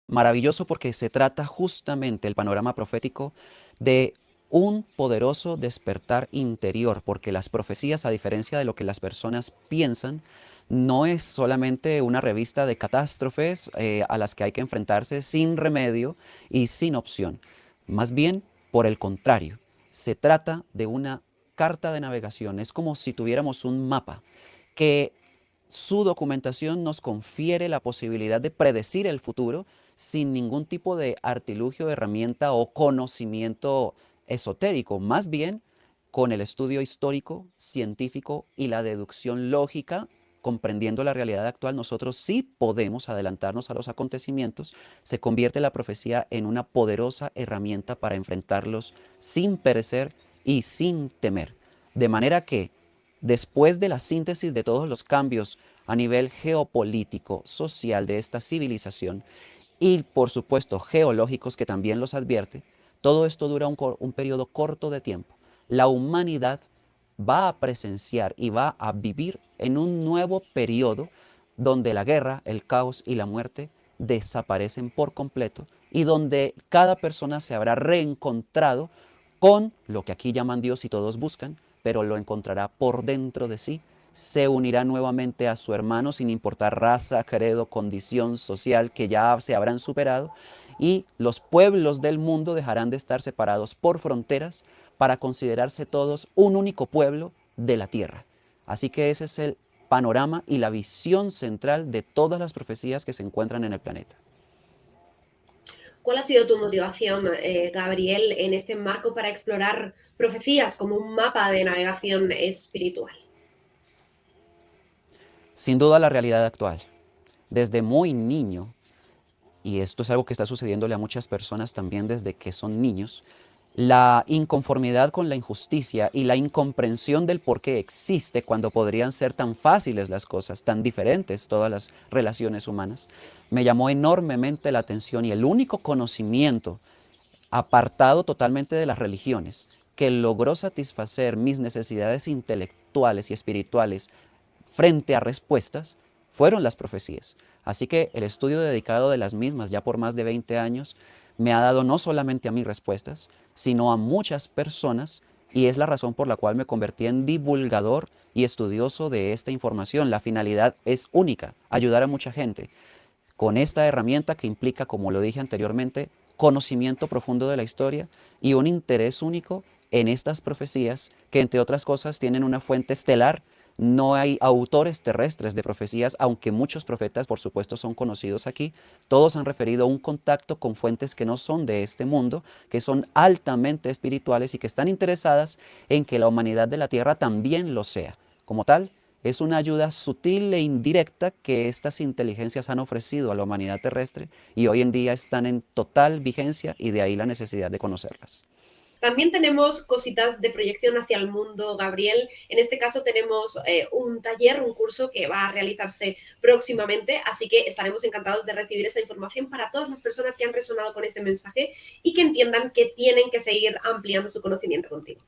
Maravilloso porque se trata justamente el panorama profético de un poderoso despertar interior, porque las profecías, a diferencia de lo que las personas piensan, no es solamente una revista de catástrofes a las que hay que enfrentarse sin remedio y sin opción. Más bien, por el contrario, se trata de una carta de navegación. Es como si tuviéramos un mapa que su documentación nos confiere la posibilidad de predecir el futuro sin ningún tipo de artilugio, herramienta o conocimiento esotérico, más bien con el estudio histórico, científico y la deducción lógica, comprendiendo la realidad actual, nosotros sí podemos adelantarnos a los acontecimientos. Se convierte la profecía en una poderosa herramienta para enfrentarlos sin perecer y sin temer. De manera que después de la síntesis de todos los cambios a nivel geopolítico, social de esta civilización y por supuesto geológicos que también los advierte, todo esto dura un periodo corto de tiempo. La humanidad va a presenciar y va a vivir en un nuevo periodo donde la guerra, el caos y la muerte desaparecen por completo y donde cada persona se habrá reencontrado con lo que aquí llaman Dios y todos buscan, pero lo encontrará por dentro de sí, se unirá nuevamente a su hermano sin importar raza, credo, condición social que ya se habrán superado, y los pueblos del mundo dejarán de estar separados por fronteras para considerarse todos un único pueblo de la tierra. Así que ese es el panorama y la visión central de todas las profecías que se encuentran en el planeta. ¿Cuál ha sido tu motivación, Gabriel, en este marco para explorar profecías como un mapa de navegación espiritual? Sin duda la realidad actual. Desde muy niño, y esto es algo que está sucediéndole a muchas personas también desde que son niños, la inconformidad con la injusticia y la incomprensión del por qué existe cuando podrían ser tan fáciles las cosas, tan diferentes todas las relaciones humanas, me llamó enormemente la atención y el único conocimiento apartado totalmente de las religiones que logró satisfacer mis necesidades intelectuales y espirituales frente a respuestas fueron las profecías. Así que el estudio dedicado de las mismas ya por más de 20 años me ha dado no solamente a mí respuestas, sino a muchas personas y es la razón por la cual me convertí en divulgador y estudioso de esta información. La finalidad es única, ayudar a mucha gente con esta herramienta que implica, como lo dije anteriormente, conocimiento profundo de la historia y un interés único en estas profecías que, entre otras cosas, tienen una fuente estelar. No hay autores terrestres de profecías, aunque muchos profetas, por supuesto, son conocidos aquí. Todos han referido a un contacto con fuentes que no son de este mundo, que son altamente espirituales y que están interesadas en que la humanidad de la Tierra también lo sea. Como tal, es una ayuda sutil e indirecta que estas inteligencias han ofrecido a la humanidad terrestre y hoy en día están en total vigencia y de ahí la necesidad de conocerlas. También tenemos cositas de proyección hacia el mundo, Gabriel. En este caso tenemos un taller, un curso que va a realizarse próximamente, así que estaremos encantados de recibir esa información para todas las personas que han resonado con este mensaje y que entiendan que tienen que seguir ampliando su conocimiento contigo.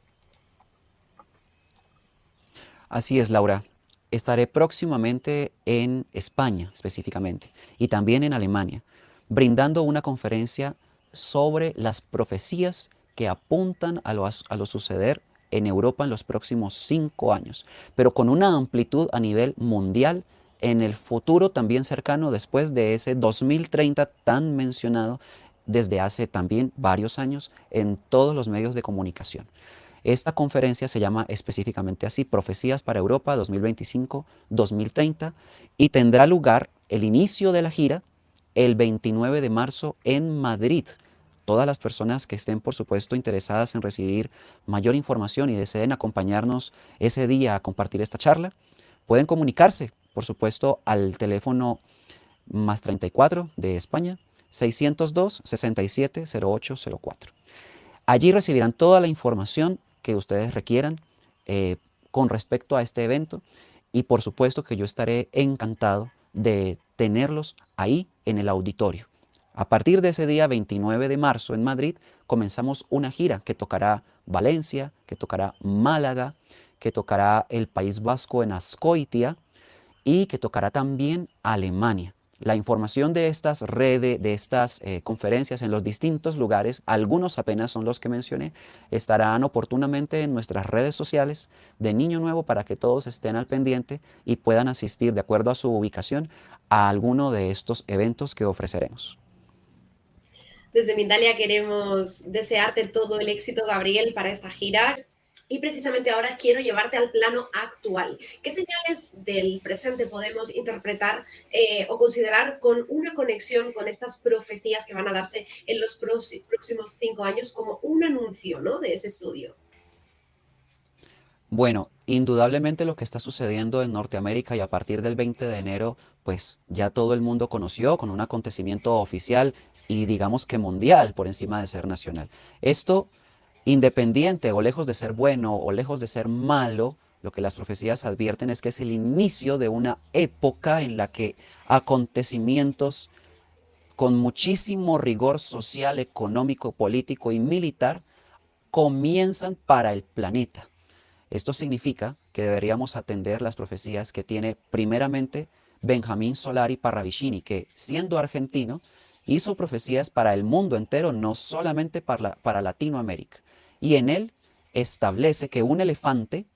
Así es, Laura. Estaré próximamente en España específicamente y también en Alemania, brindando una conferencia sobre las profecías que apuntan a lo suceder en Europa en los próximos 5 años, pero con una amplitud a nivel mundial en el futuro también cercano después de ese 2030 tan mencionado desde hace también varios años en todos los medios de comunicación. Esta conferencia se llama específicamente así, Profecías para Europa 2025-2030, y tendrá lugar el inicio de la gira el 29 de marzo en Madrid. Todas las personas que estén, por supuesto, interesadas en recibir mayor información y deseen acompañarnos ese día a compartir esta charla, pueden comunicarse, por supuesto, al teléfono más 34 de España, 602-670804. Allí recibirán toda la información que ustedes requieran eh, con respecto a este evento y por supuesto que yo estaré encantado de tenerlos ahí en el auditorio. A partir de ese día 29 de marzo en Madrid comenzamos una gira que tocará Valencia, que tocará Málaga, que tocará el País Vasco en Azcoitia y que tocará también Alemania. la información de estas redes, de estas conferencias en los distintos lugares, algunos apenas son los que mencioné, estarán oportunamente en nuestras redes sociales de Niño Nuevo para que todos estén al pendiente y puedan asistir de acuerdo a su ubicación a alguno de estos eventos que ofreceremos. Desde Mindalia queremos desearte todo el éxito, Gabriel, para esta gira. Y precisamente ahora quiero llevarte al plano actual. ¿Qué señales del presente podemos interpretar o considerar con una conexión con estas profecías que van a darse en los próximos 5 años como un anuncio, ¿no?, de ese estudio? Bueno, indudablemente lo que está sucediendo en Norteamérica y a partir del 20 de enero, pues ya todo el mundo conoció con un acontecimiento oficial y digamos que mundial por encima de ser nacional. Esto, independiente o lejos de ser bueno o lejos de ser malo, lo que las profecías advierten es que es el inicio de una época en la que acontecimientos con muchísimo rigor social, económico, político y militar comienzan para el planeta. Esto significa que deberíamos atender las profecías que tiene primeramente Benjamín Solari Parravicini, que siendo argentino hizo profecías para el mundo entero, no solamente para Latinoamérica. Y en él establece que un elefante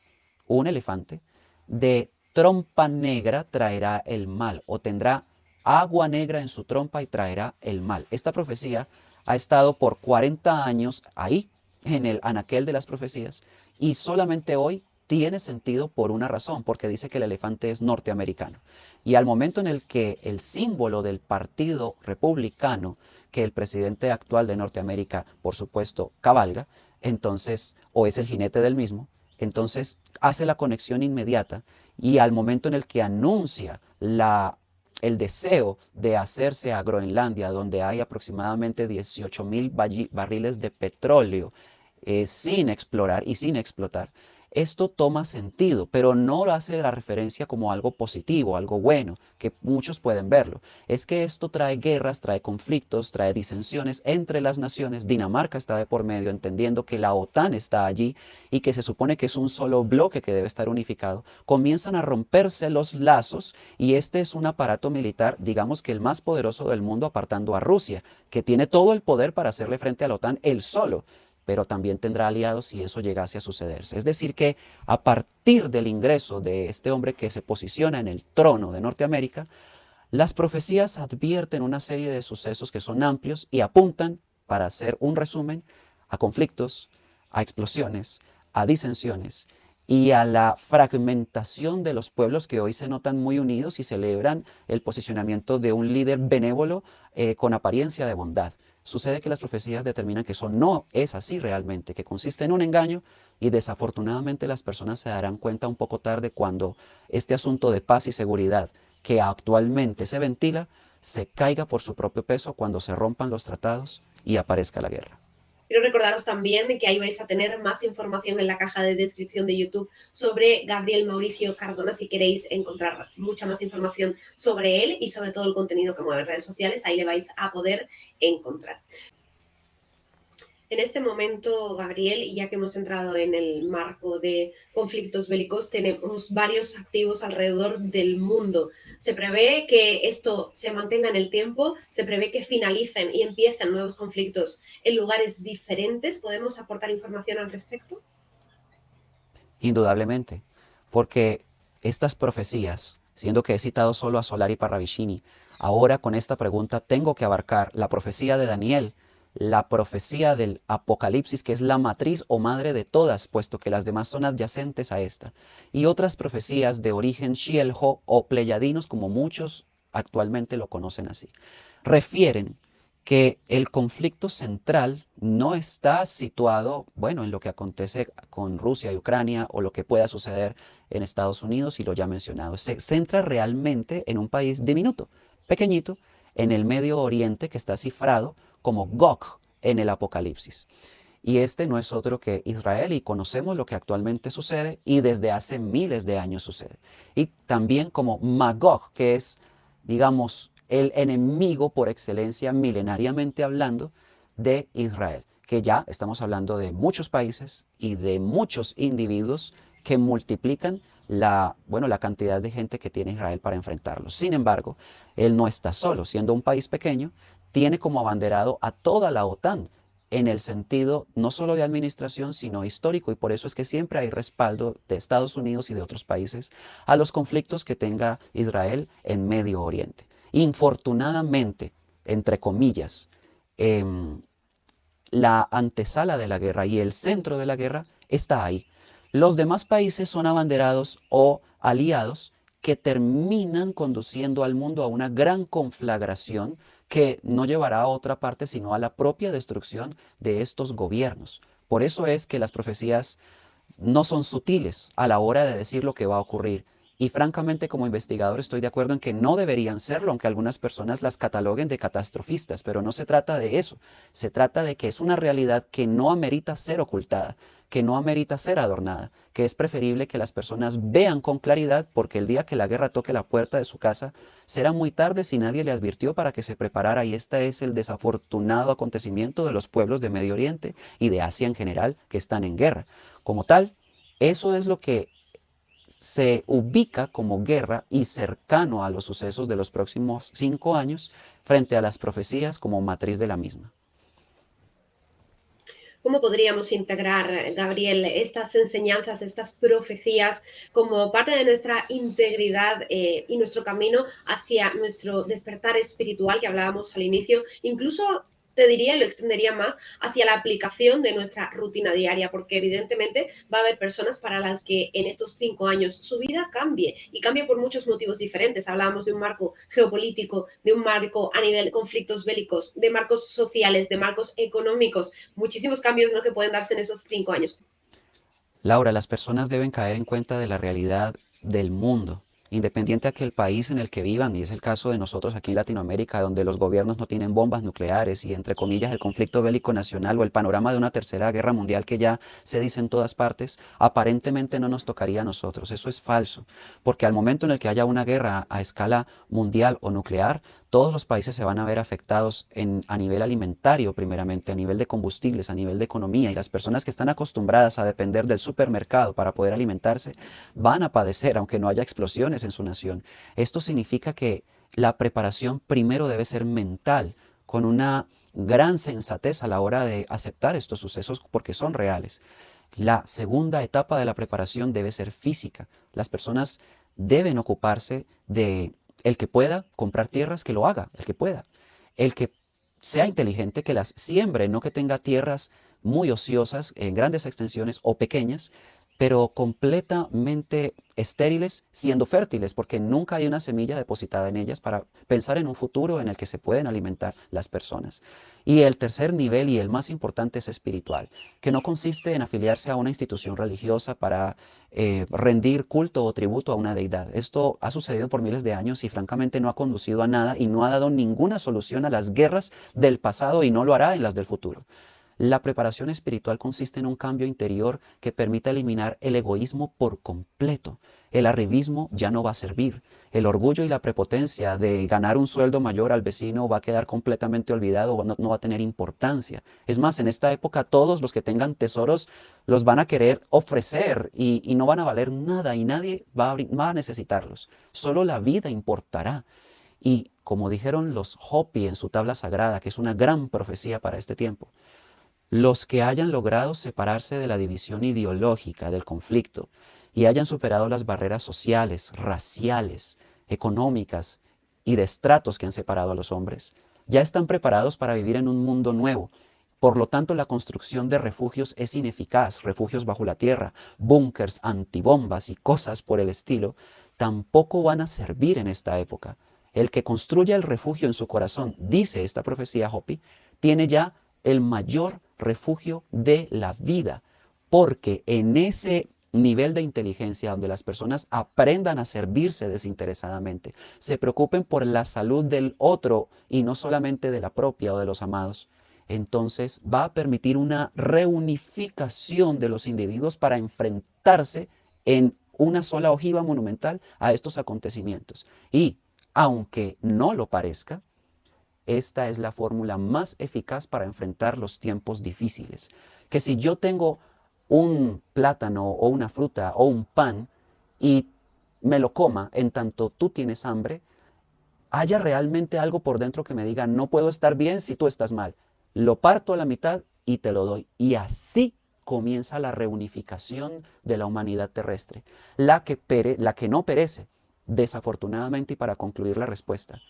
de trompa negra traerá el mal o tendrá agua negra en su trompa y traerá el mal. Esta profecía ha estado por 40 años ahí, en el anaquel de las profecías, y solamente hoy tiene sentido por una razón, porque dice que el elefante es norteamericano. Y al momento en el que el símbolo del partido republicano, que el presidente actual de Norteamérica, por supuesto, cabalga, entonces, o es el jinete del mismo, entonces hace la conexión inmediata y al momento en el que anuncia el deseo de hacerse a Groenlandia, donde hay aproximadamente 18.000 barriles de petróleo sin explorar y sin explotar, esto toma sentido, pero no hace la referencia como algo positivo, algo bueno, que muchos pueden verlo. Es que esto trae guerras, trae conflictos, trae disensiones entre las naciones. Dinamarca está de por medio, entendiendo que la OTAN está allí y que se supone que es un solo bloque que debe estar unificado. Comienzan a romperse los lazos y este es un aparato militar, digamos que el más poderoso del mundo, apartando a Rusia, que tiene todo el poder para hacerle frente a la OTAN él solo, pero también tendrá aliados si eso llegase a sucederse. Es decir, que a partir del ingreso de este hombre que se posiciona en el trono de Norteamérica, las profecías advierten una serie de sucesos que son amplios y apuntan, para hacer un resumen, a conflictos, a explosiones, a disensiones y a la fragmentación de los pueblos que hoy se notan muy unidos y celebran el posicionamiento de un líder benévolo con apariencia de bondad. Sucede que las profecías determinan que eso no es así realmente, que consiste en un engaño y desafortunadamente las personas se darán cuenta un poco tarde cuando este asunto de paz y seguridad que actualmente se ventila se caiga por su propio peso cuando se rompan los tratados y aparezca la guerra. Quiero recordaros también de que ahí vais a tener más información en la caja de descripción de YouTube sobre Gabriel Mauricio Cardona, si queréis encontrar mucha más información sobre él y sobre todo el contenido que mueve en redes sociales, ahí le vais a poder encontrar. En este momento, Gabriel, y ya que hemos entrado en el marco de conflictos bélicos, tenemos varios activos alrededor del mundo. Se prevé que esto se mantenga en el tiempo, se prevé que finalicen y empiecen nuevos conflictos en lugares diferentes. ¿Podemos aportar información al respecto? Indudablemente, porque estas profecías, siendo que he citado solo a Solari Parravicini, ahora con esta pregunta tengo que abarcar la profecía de Daniel, la profecía del Apocalipsis, que es la matriz o madre de todas, puesto que las demás son adyacentes a esta, y otras profecías de origen Xielho o pleyadinos, como muchos actualmente lo conocen así, refieren que el conflicto central no está situado, bueno, en lo que acontece con Rusia y Ucrania o lo que pueda suceder en Estados Unidos y lo ya mencionado. Se centra realmente en un país diminuto, pequeñito, en el Medio Oriente que está cifrado como Gog en el Apocalipsis. Y este no es otro que Israel y conocemos lo que actualmente sucede y desde hace miles de años sucede. Y también como Magog, que es, digamos, el enemigo por excelencia milenariamente hablando de Israel, que ya estamos hablando de muchos países y de muchos individuos que multiplican la cantidad de gente que tiene Israel para enfrentarlo. Sin embargo, él no está solo, siendo un país pequeño, tiene como abanderado a toda la OTAN en el sentido no solo de administración, sino histórico, y por eso es que siempre hay respaldo de Estados Unidos y de otros países a los conflictos que tenga Israel en Medio Oriente. Infortunadamente, entre comillas, em, la antesala de la guerra y el centro de la guerra está ahí. Los demás países son abanderados o aliados que terminan conduciendo al mundo a una gran conflagración que no llevará a otra parte sino a la propia destrucción de estos gobiernos. Por eso es que las profecías no son sutiles a la hora de decir lo que va a ocurrir. Y francamente, como investigador, estoy de acuerdo en que no deberían serlo, aunque algunas personas las cataloguen de catastrofistas, pero no se trata de eso. Se trata de que es una realidad que no amerita ser ocultada, que no amerita ser adornada, que es preferible que las personas vean con claridad, porque el día que la guerra toque la puerta de su casa, será muy tarde si nadie le advirtió para que se preparara. Y este es el desafortunado acontecimiento de los pueblos de Medio Oriente y de Asia en general que están en guerra. Como tal, eso es lo que se ubica como guerra y cercano a los sucesos de los próximos 5 años frente a las profecías como matriz de la misma. ¿Cómo podríamos integrar, Gabriel, estas enseñanzas, estas profecías como parte de nuestra integridad y nuestro camino hacia nuestro despertar espiritual que hablábamos al inicio? Incluso te diría y lo extendería más hacia la aplicación de nuestra rutina diaria, porque evidentemente va a haber personas para las que en estos 5 años su vida cambie y cambie por muchos motivos diferentes. Hablábamos de un marco geopolítico, de un marco a nivel de conflictos bélicos, de marcos sociales, de marcos económicos, muchísimos cambios, ¿no?, que pueden darse en esos 5 años. Laura, las personas deben caer en cuenta de la realidad del mundo, independiente a que el país en el que vivan, y es el caso de nosotros aquí en Latinoamérica, donde los gobiernos no tienen bombas nucleares y entre comillas el conflicto bélico nacional o el panorama de una tercera guerra mundial que ya se dice en todas partes, aparentemente no nos tocaría a nosotros. Eso es falso, porque al momento en el que haya una guerra a escala mundial o nuclear, todos los países se van a ver afectados a nivel alimentario, primeramente, a nivel de combustibles, a nivel de economía, y las personas que están acostumbradas a depender del supermercado para poder alimentarse van a padecer, aunque no haya explosiones en su nación. Esto significa que la preparación primero debe ser mental, con una gran sensatez a la hora de aceptar estos sucesos porque son reales. La segunda etapa de la preparación debe ser física. Las personas deben ocuparse de el que pueda comprar tierras, que lo haga, el que pueda. El que sea inteligente, que las siembre, no que tenga tierras muy ociosas en grandes extensiones o pequeñas, pero completamente estériles, siendo fértiles, porque nunca hay una semilla depositada en ellas para pensar en un futuro en el que se pueden alimentar las personas. Y el tercer nivel y el más importante es espiritual, que no consiste en afiliarse a una institución religiosa para rendir culto o tributo a una deidad. Esto ha sucedido por miles de años y francamente no ha conducido a nada y no ha dado ninguna solución a las guerras del pasado y no lo hará en las del futuro. La preparación espiritual consiste en un cambio interior que permita eliminar el egoísmo por completo. El arribismo ya no va a servir. El orgullo y la prepotencia de ganar un sueldo mayor al vecino va a quedar completamente olvidado, no va a tener importancia. Es más, en esta época todos los que tengan tesoros los van a querer ofrecer y no van a valer nada y nadie va a necesitarlos. Solo la vida importará. Y como dijeron los Hopi en su tabla sagrada, que es una gran profecía para este tiempo, los que hayan logrado separarse de la división ideológica del conflicto y hayan superado las barreras sociales, raciales, económicas y de estratos que han separado a los hombres, ya están preparados para vivir en un mundo nuevo. Por lo tanto, la construcción de refugios es ineficaz, refugios bajo la tierra, búnkers, antibombas y cosas por el estilo, tampoco van a servir en esta época. El que construya el refugio en su corazón, dice esta profecía Hopi, tiene ya el mayor refugio de la vida, porque en ese nivel de inteligencia donde las personas aprendan a servirse desinteresadamente, se preocupen por la salud del otro y no solamente de la propia o de los amados, entonces va a permitir una reunificación de los individuos para enfrentarse en una sola ojiva monumental a estos acontecimientos. Y aunque no lo parezca, esta es la fórmula más eficaz para enfrentar los tiempos difíciles. Que si yo tengo un plátano o una fruta o un pan y me lo coma en tanto tú tienes hambre, haya realmente algo por dentro que me diga, no puedo estar bien si tú estás mal. Lo parto a la mitad y te lo doy. Y así comienza la reunificación de la humanidad terrestre, la que no perece. Desafortunadamente, y para concluir la respuesta,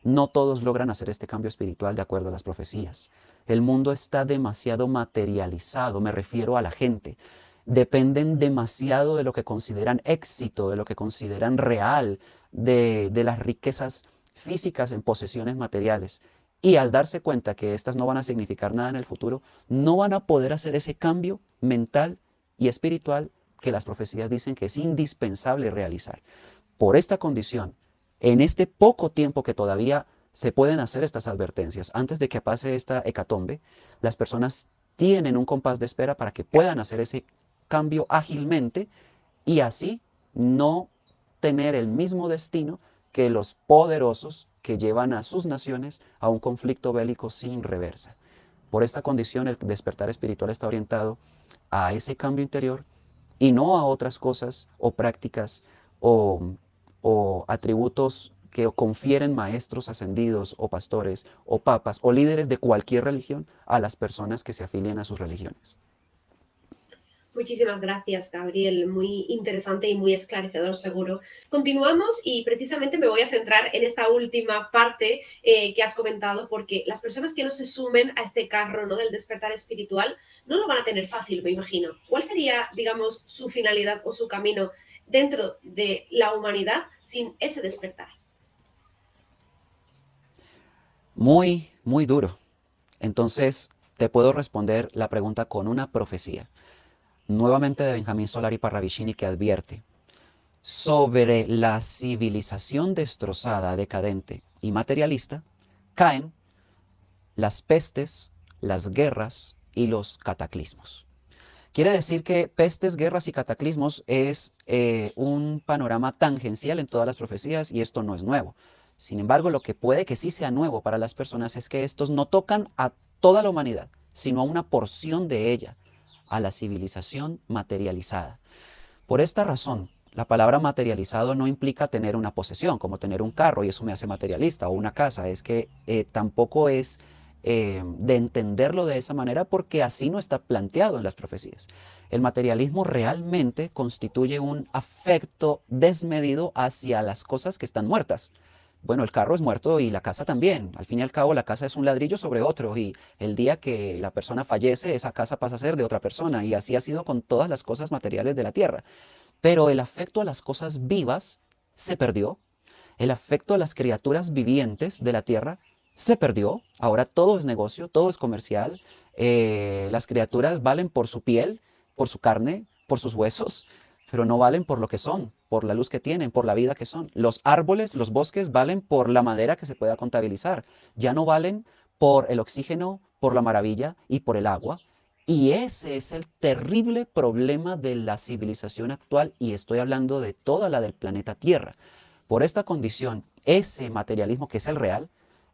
no todos logran hacer este cambio espiritual de acuerdo a las profecías. El mundo está demasiado materializado, me refiero a la gente. Dependen demasiado de lo que consideran éxito, de lo que consideran real, de las riquezas físicas en posesiones materiales. Y al darse cuenta que estas no van a significar nada en el futuro, no van a poder hacer ese cambio mental y espiritual que las profecías dicen que es indispensable realizar. Por esta condición, en este poco tiempo que todavía se pueden hacer estas advertencias, antes de que pase esta hecatombe, las personas tienen un compás de espera para que puedan hacer ese cambio ágilmente y así no tener el mismo destino que los poderosos que llevan a sus naciones a un conflicto bélico sin reversa. Por esta condición, el despertar espiritual está orientado a ese cambio interior y no a otras cosas o prácticas o, o atributos que confieren maestros ascendidos o pastores o papas o líderes de cualquier religión a las personas que se afilian a sus religiones. Muchísimas gracias, Gabriel. Muy interesante y muy esclarecedor, seguro. Continuamos y precisamente me voy a centrar en esta última parte que has comentado, porque las personas que no se sumen a este carro, ¿no?, del despertar espiritual no lo van a tener fácil, me imagino. ¿Cuál sería, digamos, su finalidad o su camino dentro de la humanidad sin ese despertar? Muy, muy duro. Entonces, te puedo responder la pregunta con una profecía, nuevamente de Benjamín Solari Parravicini, que advierte: sobre la civilización destrozada, decadente y materialista, caen las pestes, las guerras y los cataclismos. Quiere decir que pestes, guerras y cataclismos es un panorama tangencial en todas las profecías y esto no es nuevo. Sin embargo, lo que puede que sí sea nuevo para las personas es que estos no tocan a toda la humanidad, sino a una porción de ella, a la civilización materializada. Por esta razón, la palabra materializado no implica tener una posesión, como tener un carro, y eso me hace materialista, o una casa. Es que tampoco es de entenderlo de esa manera, porque así no está planteado en las profecías. El materialismo realmente constituye un afecto desmedido hacia las cosas que están muertas. Bueno, el carro es muerto y la casa también. Al fin y al cabo, la casa es un ladrillo sobre otro y el día que la persona fallece, esa casa pasa a ser de otra persona, y así ha sido con todas las cosas materiales de la tierra. Pero el afecto a las cosas vivas se perdió. El afecto a las criaturas vivientes de la tierra se perdió. Ahora todo es negocio, todo es comercial. Las criaturas valen por su piel, por su carne, por sus huesos, pero no valen por lo que son, por la luz que tienen, por la vida que son. Los árboles, los bosques valen por la madera que se pueda contabilizar. Ya no valen por el oxígeno, por la maravilla y por el agua. Y ese es el terrible problema de la civilización actual, y estoy hablando de toda la del planeta Tierra. Por esta condición, ese materialismo que es el real,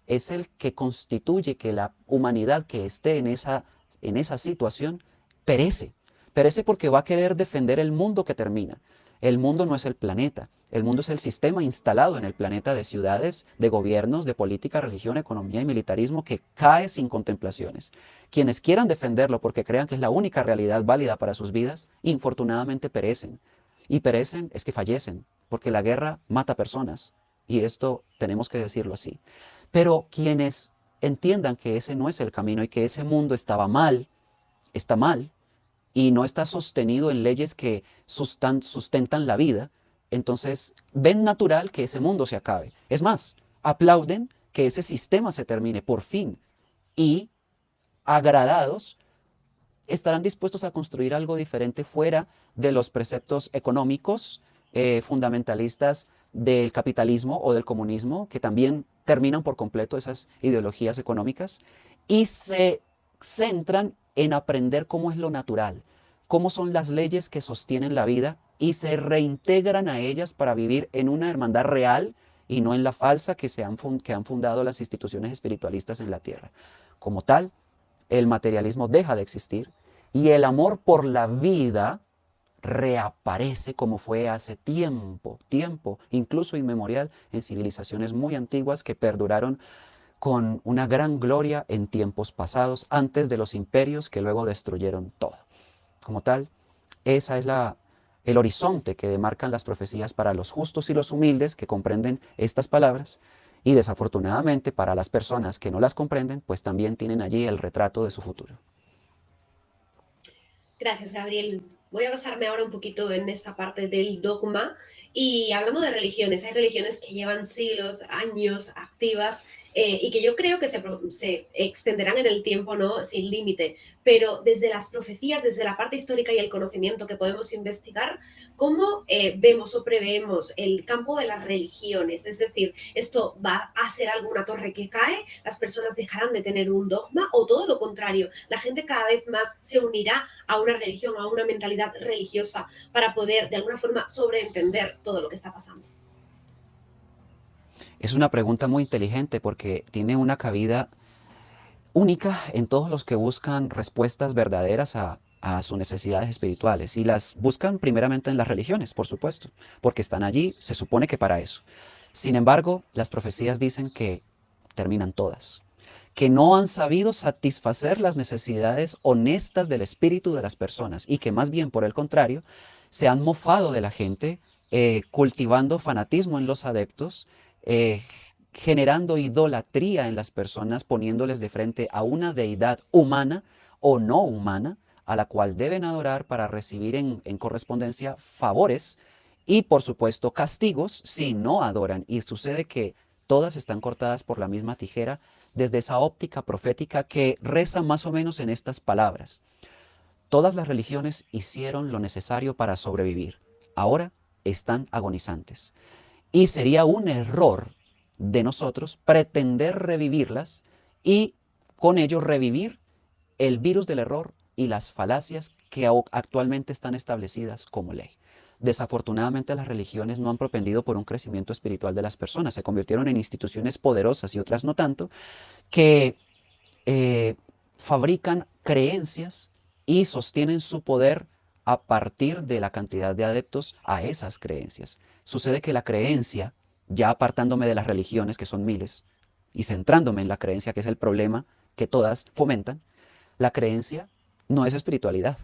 es el que constituye que la humanidad que esté en esa situación perece. Perece porque va a querer defender el mundo que termina. El mundo no es el planeta. El mundo es el sistema instalado en el planeta de ciudades, de gobiernos, de política, religión, economía y militarismo que cae sin contemplaciones. Quienes quieran defenderlo porque crean que es la única realidad válida para sus vidas, infortunadamente perecen. Y perecen es que fallecen, porque la guerra mata personas. Y esto tenemos que decirlo así. Pero quienes entiendan que ese no es el camino y que ese mundo está mal y no está sostenido en leyes que sustentan la vida, entonces ven natural que ese mundo se acabe. Es más, aplauden que ese sistema se termine por fin y, agradados, estarán dispuestos a construir algo diferente fuera de los preceptos económicos fundamentalistas del capitalismo o del comunismo, que también terminan por completo esas ideologías económicas, y se centran en aprender cómo es lo natural, cómo son las leyes que sostienen la vida, y se reintegran a ellas para vivir en una hermandad real y no en la falsa que han fundado las instituciones espiritualistas en la tierra. Como tal, el materialismo deja de existir y el amor por la vida reaparece como fue hace tiempo, incluso inmemorial, en civilizaciones muy antiguas que perduraron con una gran gloria en tiempos pasados, antes de los imperios que luego destruyeron todo. Como tal, esa es el horizonte que demarcan las profecías para los justos y los humildes que comprenden estas palabras, y desafortunadamente para las personas que no las comprenden, pues también tienen allí el retrato de su futuro. Gracias, Gabriel. Voy a basarme ahora un poquito en esta parte del dogma y hablando de religiones, hay religiones que llevan siglos, años activas y que yo creo que se extenderán en el tiempo, ¿no? Sin límite, pero desde las profecías, desde la parte histórica y el conocimiento que podemos investigar, ¿cómo vemos o preveemos el campo de las religiones? Es decir, ¿esto va a ser alguna torre que cae? ¿Las personas dejarán de tener un dogma o todo lo contrario? ¿La gente cada vez más se unirá a una religión, a una mentalidad religiosa para poder de alguna forma sobreentender todo lo que está pasando? Es una pregunta muy inteligente porque tiene una cabida única en todos los que buscan respuestas verdaderas a sus necesidades espirituales, y las buscan primeramente en las religiones, por supuesto, porque están allí, se supone que para eso. Sin embargo, las profecías dicen que terminan todas, que no han sabido satisfacer las necesidades honestas del espíritu de las personas, y que más bien por el contrario, se han mofado de la gente, cultivando fanatismo en los adeptos, eh, generando idolatría en las personas, poniéndoles de frente a una deidad humana o no humana, a la cual deben adorar para recibir en correspondencia favores y por supuesto castigos si no adoran. Y sucede que todas están cortadas por la misma tijera desde esa óptica profética que reza más o menos en estas palabras: todas las religiones hicieron lo necesario para sobrevivir, ahora están agonizantes. Y sería un error de nosotros pretender revivirlas y con ello revivir el virus del error y las falacias que actualmente están establecidas como ley. Desafortunadamente, las religiones no han propendido por un crecimiento espiritual de las personas, se convirtieron en instituciones poderosas y otras no tanto, que eh, fabrican creencias y sostienen su poder a partir de la cantidad de adeptos a esas creencias. Sucede que la creencia, ya apartándome de las religiones, que son miles, y centrándome en la creencia, que es el problema que todas fomentan, la creencia no es espiritualidad.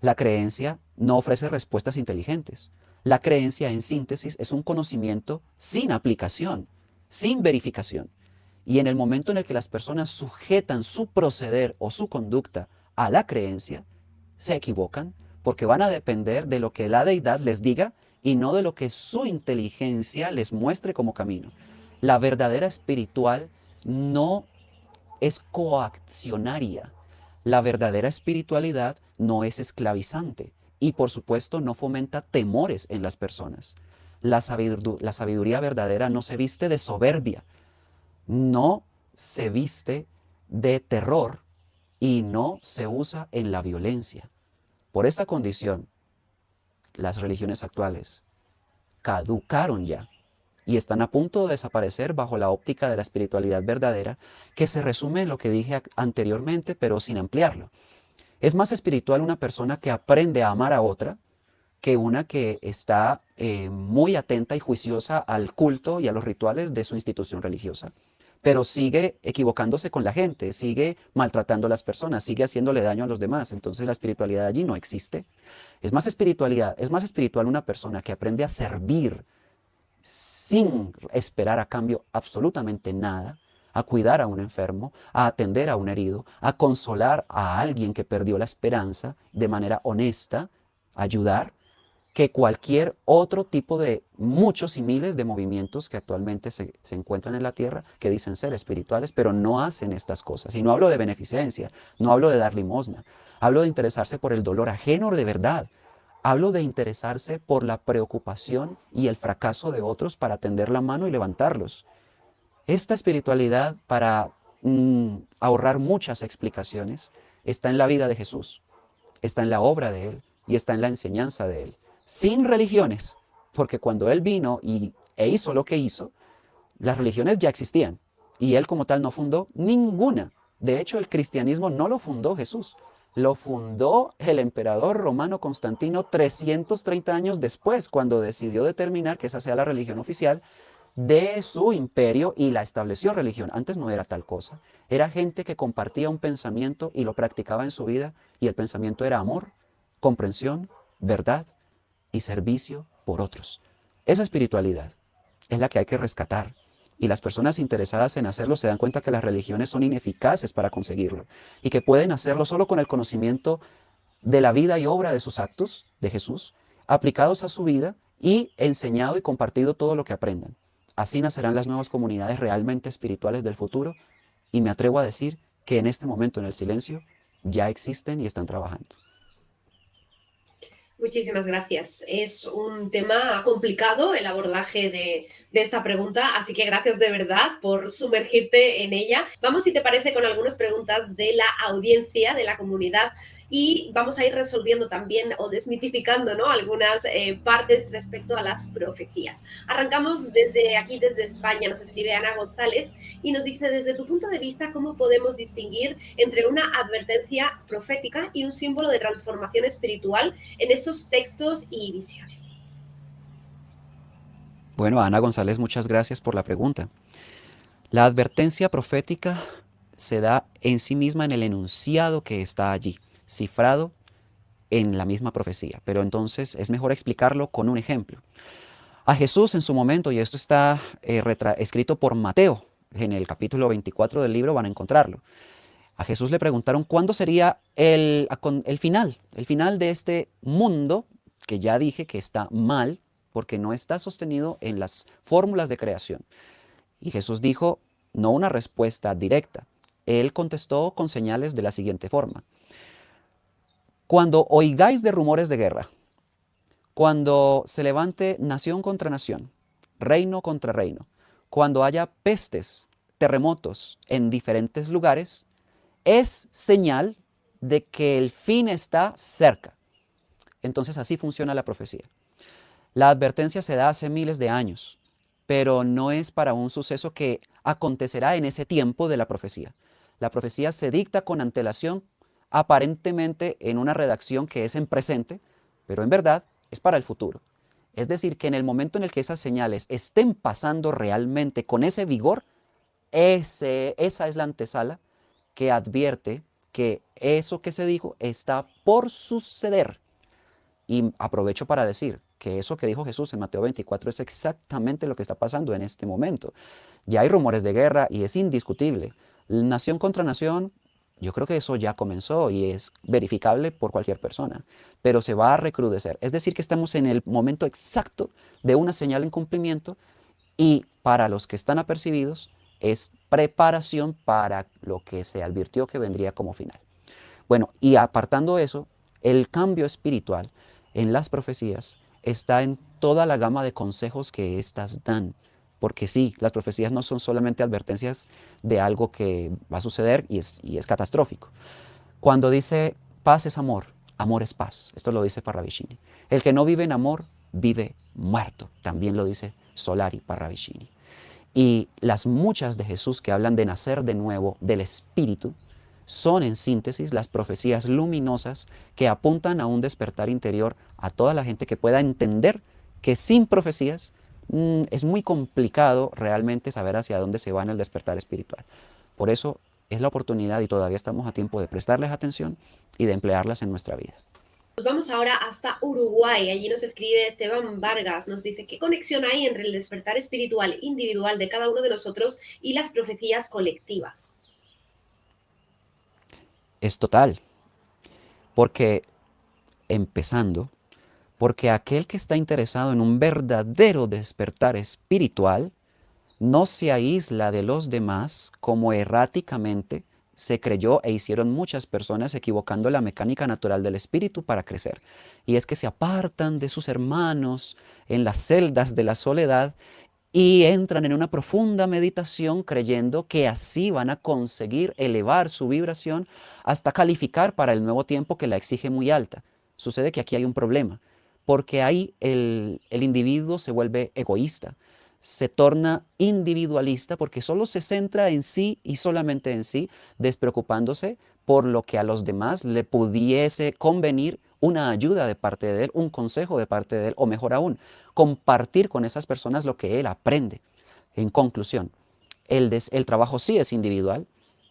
La creencia no ofrece respuestas inteligentes. La creencia, en síntesis, es un conocimiento sin aplicación, sin verificación. Y en el momento en el que las personas sujetan su proceder o su conducta a la creencia, se equivocan porque van a depender de lo que la deidad les diga y no de lo que su inteligencia les muestre como camino. La verdadera espiritual no es coaccionaria. La verdadera espiritualidad no es esclavizante y por supuesto no fomenta temores en las personas. La sabiduría verdadera no se viste de soberbia, no se viste de terror y no se usa en la violencia. Por esta condición, las religiones actuales caducaron ya y están a punto de desaparecer bajo la óptica de la espiritualidad verdadera, que se resume en lo que dije anteriormente, pero sin ampliarlo. Es más espiritual una persona que aprende a amar a otra que una que está muy atenta y juiciosa al culto y a los rituales de su institución religiosa, pero sigue equivocándose con la gente, sigue maltratando a las personas, sigue haciéndole daño a los demás. Entonces la espiritualidad allí no existe. Es más espiritual una persona que aprende a servir sin esperar a cambio absolutamente nada, a cuidar a un enfermo, a atender a un herido, a consolar a alguien que perdió la esperanza de manera honesta, ayudar, que cualquier otro tipo de muchos y miles de movimientos que actualmente se encuentran en la tierra, que dicen ser espirituales, pero no hacen estas cosas. Y no hablo de beneficencia, no hablo de dar limosna, hablo de interesarse por el dolor ajeno de verdad. Hablo de interesarse por la preocupación y el fracaso de otros para tender la mano y levantarlos. Esta espiritualidad, para ahorrar muchas explicaciones, está en la vida de Jesús, está en la obra de Él y está en la enseñanza de Él. Sin religiones, porque cuando Él vino e hizo lo que hizo, las religiones ya existían y Él como tal no fundó ninguna. De hecho, el cristianismo no lo fundó Jesús. lo fundó el emperador romano Constantino 330 años después, cuando decidió determinar que esa sea la religión oficial de su imperio y la estableció religión. Antes no era tal cosa. Era gente que compartía un pensamiento y lo practicaba en su vida, y el pensamiento era amor, comprensión, verdad y servicio por otros. Esa espiritualidad es la que hay que rescatar. Y las personas interesadas en hacerlo se dan cuenta que las religiones son ineficaces para conseguirlo y que pueden hacerlo solo con el conocimiento de la vida y obra de sus actos, de Jesús, aplicados a su vida y enseñado y compartido todo lo que aprendan. Así nacerán las nuevas comunidades realmente espirituales del futuro, y me atrevo a decir que en este momento en el silencio ya existen y están trabajando. Muchísimas gracias. Es un tema complicado el abordaje de esta pregunta, así que gracias de verdad por sumergirte en ella. Vamos, si te parece, con algunas preguntas de la audiencia, de la comunidad, y vamos a ir resolviendo también o desmitificando, ¿no?, algunas partes respecto a las profecías. Arrancamos desde aquí, desde España. Nos escribe Ana González y nos dice: desde tu punto de vista, ¿cómo podemos distinguir entre una advertencia profética y un símbolo de transformación espiritual en esos textos y visiones? Bueno, Ana González, muchas gracias por la pregunta. La advertencia profética se da en sí misma en el enunciado que está allí, cifrado en la misma profecía. Pero entonces es mejor explicarlo con un ejemplo. A Jesús en su momento, y esto está escrito por Mateo, en el capítulo 24 del libro van a encontrarlo. A Jesús le preguntaron cuándo sería el final de este mundo, que ya dije que está mal, porque no está sostenido en las fórmulas de creación. Y Jesús dijo, no una respuesta directa. Él contestó con señales de la siguiente forma: cuando oigáis de rumores de guerra, cuando se levante nación contra nación, reino contra reino, cuando haya pestes, terremotos en diferentes lugares, es señal de que el fin está cerca. Entonces así funciona la profecía. La advertencia se da hace miles de años, pero no es para un suceso que acontecerá en ese tiempo de la profecía. La profecía se dicta con antelación, aparentemente en una redacción que es en presente, pero en verdad es para el futuro. Es decir, que en el momento en el que esas señales estén pasando realmente con ese vigor, esa es la antesala que advierte que eso que se dijo está por suceder. Y aprovecho para decir que eso que dijo Jesús en Mateo 24 es exactamente lo que está pasando en este momento. Ya hay rumores de guerra y es indiscutible. Nación contra nación, yo creo que eso ya comenzó y es verificable por cualquier persona, pero se va a recrudecer. Es decir, que estamos en el momento exacto de una señal en cumplimiento, y para los que están apercibidos es preparación para lo que se advirtió que vendría como final. Bueno, y apartando eso, el cambio espiritual en las profecías está en toda la gama de consejos que éstas dan. Porque sí, las profecías no son solamente advertencias de algo que va a suceder y es catastrófico. Cuando dice paz es amor, amor es paz, esto lo dice Parravicini. El que no vive en amor vive muerto, también lo dice Solari Parravicini. Y las muchas de Jesús que hablan de nacer de nuevo del Espíritu son en síntesis las profecías luminosas que apuntan a un despertar interior a toda la gente que pueda entender que sin profecías es muy complicado realmente saber hacia dónde se va en el despertar espiritual. Por eso es la oportunidad, y todavía estamos a tiempo de prestarles atención y de emplearlas en nuestra vida. Nos vamos ahora hasta Uruguay. Allí nos escribe Esteban Vargas. Nos dice: ¿qué conexión hay entre el despertar espiritual individual de cada uno de nosotros y las profecías colectivas? Es total, porque empezando, porque aquel que está interesado en un verdadero despertar espiritual no se aísla de los demás como erráticamente se creyó e hicieron muchas personas, equivocando la mecánica natural del espíritu para crecer. Y es que se apartan de sus hermanos en las celdas de la soledad y entran en una profunda meditación creyendo que así van a conseguir elevar su vibración hasta calificar para el nuevo tiempo que la exige muy alta. Sucede que aquí hay un problema, porque ahí el individuo se vuelve egoísta, se torna individualista porque solo se centra en sí y solamente en sí, despreocupándose por lo que a los demás le pudiese convenir una ayuda de parte de él, un consejo de parte de él, o mejor aún, compartir con esas personas lo que él aprende. En conclusión, el trabajo sí es individual,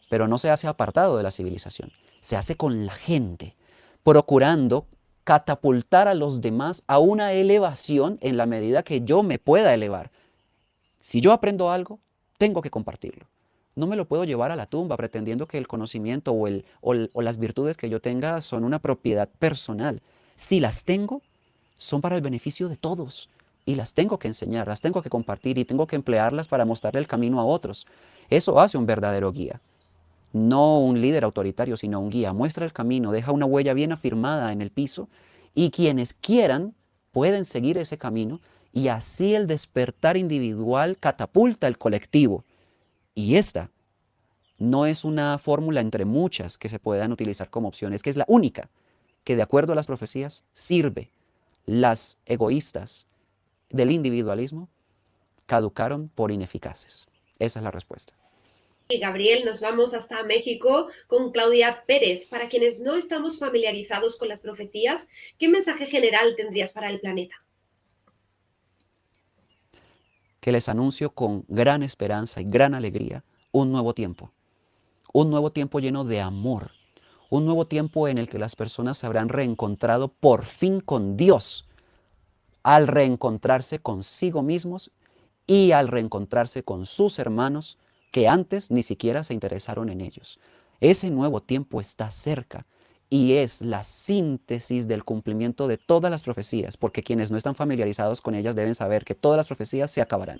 pero no se hace apartado de la civilización, se hace con la gente, procurando catapultar a los demás a una elevación en la medida que yo me pueda elevar. Si yo aprendo algo, tengo que compartirlo. No me lo puedo llevar a la tumba pretendiendo que el conocimiento o las virtudes que yo tenga son una propiedad personal. Si las tengo, son para el beneficio de todos. Y las tengo que enseñar, las tengo que compartir y tengo que emplearlas para mostrarle el camino a otros. Eso hace un verdadero guía. No un líder autoritario, sino un guía. Muestra el camino, deja una huella bien afirmada en el piso y quienes quieran pueden seguir ese camino y así el despertar individual catapulta el colectivo. Y esta no es una fórmula entre muchas que se puedan utilizar como opción, es que es la única que de acuerdo a las profecías sirve. Las egoístas del individualismo caducaron por ineficaces. Esa es la respuesta. Y Gabriel, nos vamos hasta México con Claudia Pérez. Para quienes no estamos familiarizados con las profecías, ¿qué mensaje general tendrías para el planeta? Que les anuncio con gran esperanza y gran alegría un nuevo tiempo lleno de amor, un nuevo tiempo en el que las personas se habrán reencontrado por fin con Dios, al reencontrarse consigo mismos y al reencontrarse con sus hermanos que antes ni siquiera se interesaron en ellos. Ese nuevo tiempo está cerca y es la síntesis del cumplimiento de todas las profecías, porque quienes no están familiarizados con ellas deben saber que todas las profecías se acabarán.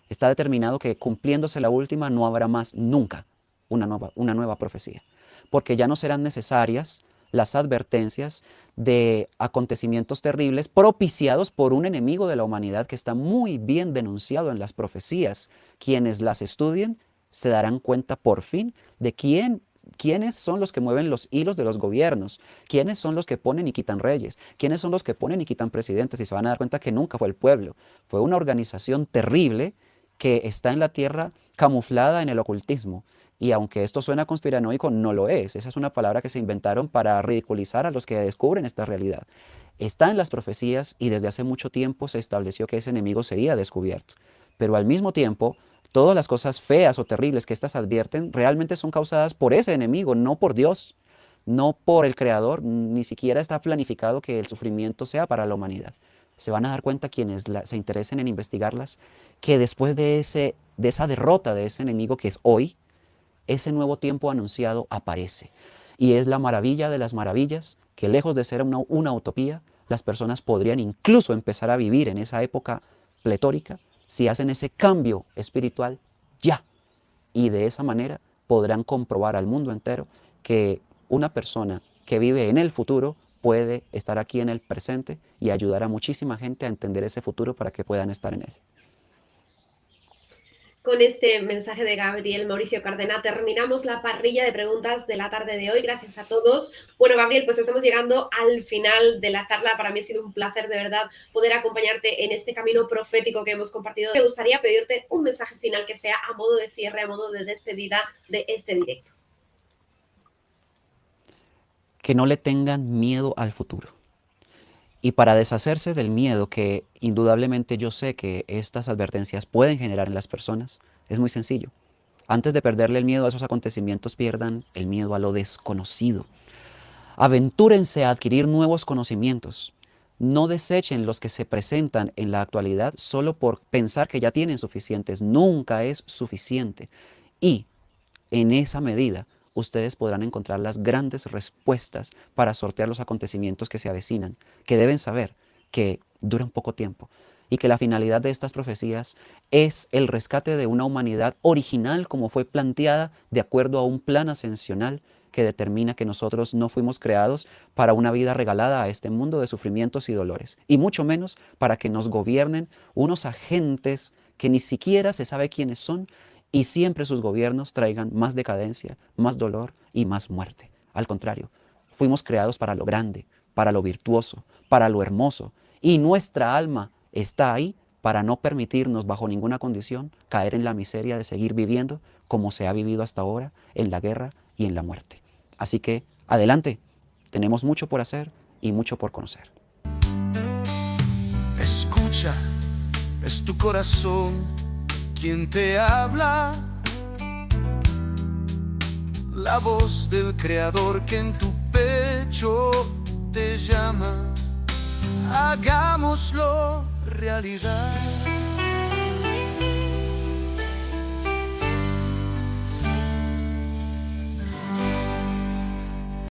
Está determinado que cumpliéndose la última no habrá más nunca una nueva profecía, porque ya no serán necesarias las advertencias de acontecimientos terribles propiciados por un enemigo de la humanidad que está muy bien denunciado en las profecías. Quienes las estudien se darán cuenta por fin de quiénes son los que mueven los hilos de los gobiernos, quiénes son los que ponen y quitan reyes, quiénes son los que ponen y quitan presidentes, y se van a dar cuenta que nunca fue el pueblo, fue una organización terrible que está en la tierra camuflada en el ocultismo. Y aunque esto suena conspiranoico, no lo es. Esa es una palabra que se inventaron para ridiculizar a los que descubren esta realidad. Está en las profecías y desde hace mucho tiempo se estableció que ese enemigo sería descubierto. Pero al mismo tiempo, todas las cosas feas o terribles que éstas advierten realmente son causadas por ese enemigo, no por Dios, no por el Creador, ni siquiera está planificado que el sufrimiento sea para la humanidad. Se van a dar cuenta quienes se interesen en investigarlas, que después de esa derrota de ese enemigo que es hoy, ese nuevo tiempo anunciado aparece. Y es la maravilla de las maravillas que lejos de ser una utopía, las personas podrían incluso empezar a vivir en esa época pletórica si hacen ese cambio espiritual ya. Y de esa manera podrán comprobar al mundo entero que una persona que vive en el futuro puede estar aquí en el presente y ayudar a muchísima gente a entender ese futuro para que puedan estar en él. Con este mensaje de Gabriel Mauricio Cárdenas terminamos la parrilla de preguntas de la tarde de hoy. Gracias a todos. Bueno, Gabriel, pues estamos llegando al final de la charla. Para mí ha sido un placer de verdad poder acompañarte en este camino profético que hemos compartido. Me gustaría pedirte un mensaje final que sea a modo de cierre, a modo de despedida de este directo. Que no le tengan miedo al futuro. Y para deshacerse del miedo que indudablemente yo sé que estas advertencias pueden generar en las personas, es muy sencillo. Antes de perderle el miedo a esos acontecimientos, pierdan el miedo a lo desconocido. Aventúrense a adquirir nuevos conocimientos. No desechen los que se presentan en la actualidad solo por pensar que ya tienen suficientes. Nunca es suficiente. Y en esa medida, ustedes podrán encontrar las grandes respuestas para sortear los acontecimientos que se avecinan, que deben saber que duran poco tiempo y que la finalidad de estas profecías es el rescate de una humanidad original como fue planteada de acuerdo a un plan ascensional que determina que nosotros no fuimos creados para una vida regalada a este mundo de sufrimientos y dolores, y mucho menos para que nos gobiernen unos agentes que ni siquiera se sabe quiénes son, y siempre sus gobiernos traigan más decadencia, más dolor y más muerte. Al contrario, fuimos creados para lo grande, para lo virtuoso, para lo hermoso. Y nuestra alma está ahí para no permitirnos bajo ninguna condición caer en la miseria de seguir viviendo como se ha vivido hasta ahora, en la guerra y en la muerte. Así que, adelante, tenemos mucho por hacer y mucho por conocer. Escucha, es tu corazón quien te habla, la voz del Creador que en tu pecho te llama. Hagámoslo realidad.